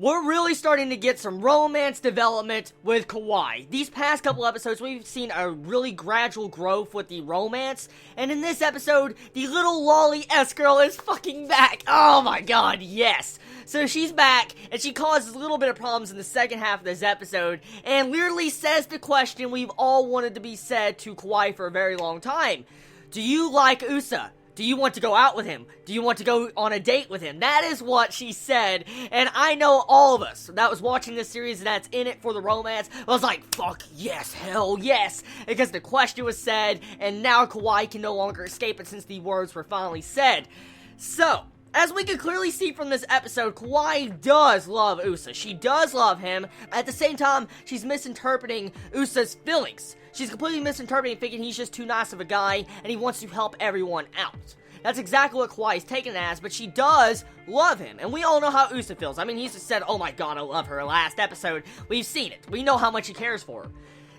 We're really starting to get some romance development with Kawaii. These past couple episodes, we've seen a really gradual growth with the romance. And in this episode, the little lolly S-girl is fucking back. Oh my god, yes. So she's back, and she causes a little bit of problems in the second half of this episode, and literally says the question we've all wanted to be said to Kawaii for a very long time. Do you like Usa? Do you want to go out with him? Do you want to go on a date with him? That is what she said, and I know all of us that was watching this series and that's in it for the romance, I was like, fuck yes, hell yes, because the question was said, and now Kawaii can no longer escape it since the words were finally said. So, as we can clearly see from this episode, Kawaii does love Usa. She does love him. At the same time, she's misinterpreting Usa's feelings. She's completely misinterpreting, thinking he's just too nice of a guy, and he wants to help everyone out. That's exactly what Kawaii's taken it as, but she does love him, and we all know how Usa feels. I mean, he's just said, oh my god, I love her, last episode. We've seen it. We know how much he cares for her.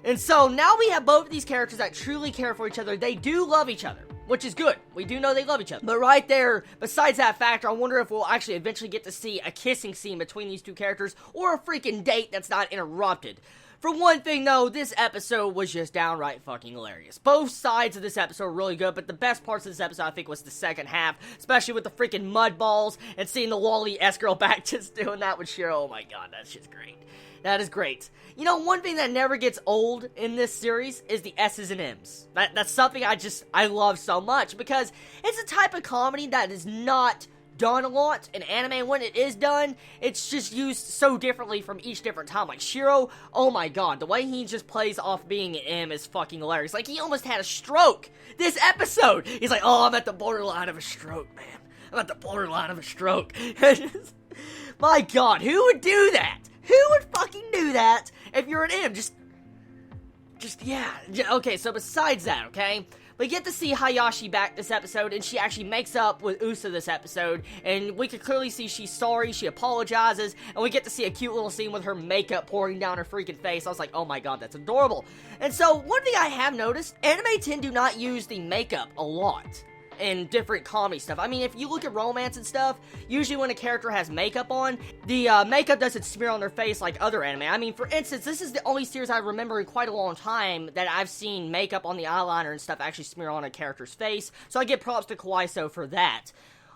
And so, now we have both of these characters that truly care for each other. They do love each other, which is good. We do know they love each other. But right there, besides that factor, I wonder if we'll actually eventually get to see a kissing scene between these two characters, or a freaking date that's not interrupted. For one thing, though, this episode was just downright fucking hilarious. Both sides of this episode were really good, but the best parts of this episode, I think, was the second half, especially with the freaking mud balls, and seeing the lolly S-girl back just doing that with Shiro. Oh my god, that's just great. That is great. You know, one thing that never gets old in this series is the S's and M's. That's something I love so much, because it's a type of comedy that is not done a lot in anime. When it is done, it's just used so differently from each different time. Like Shiro, oh my god, the way he just plays off being an M is fucking hilarious. Like, he almost had a stroke this episode. He's like, oh, I'm at the borderline of a stroke, man. I'm at the borderline of a stroke. My god, who would do that? Who would fucking do that if you're an M? Yeah. Okay, so besides that, okay? We get to see Hayashi back this episode, and she actually makes up with Usa this episode, and we can clearly see she's sorry, she apologizes, and we get to see a cute little scene with her makeup pouring down her freaking face. I was like, oh my god, that's adorable. And so, one thing I have noticed, anime tend to not use the makeup a lot in different comedy stuff. I mean, if you look at romance and stuff, usually when a character has makeup on, the makeup doesn't smear on their face like other anime. I mean, for instance, this is the only series I remember in quite a long time that I've seen makeup on the eyeliner and stuff actually smear on a character's face, so I give props to Kawaisou for that.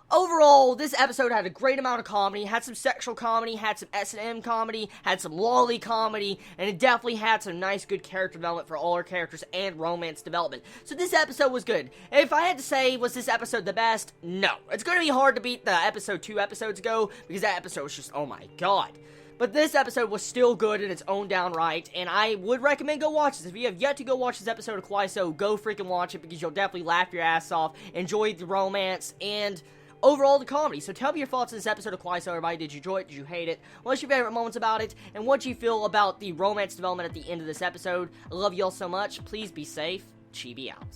Overall, this episode had a great amount of comedy, had some sexual comedy, had some S&M comedy, had some lolly comedy, and it definitely had some nice, good character development for all our characters and romance development. So this episode was good. If I had to say, was this episode the best? No. It's going to be hard to beat the episode 2 episodes ago, because that episode was just, oh my god. But this episode was still good in its own downright, and I would recommend go watch this. If you have yet to go watch this episode of Kawaisou, go freaking watch it, because you'll definitely laugh your ass off, enjoy the romance, and overall the comedy. So tell me your thoughts on this episode of Kawaisou, everybody. Did you enjoy it? Did you hate it? What's your favorite moments about it? And what do you feel about the romance development at the end of this episode? I love you all so much. Please be safe. Chibi out.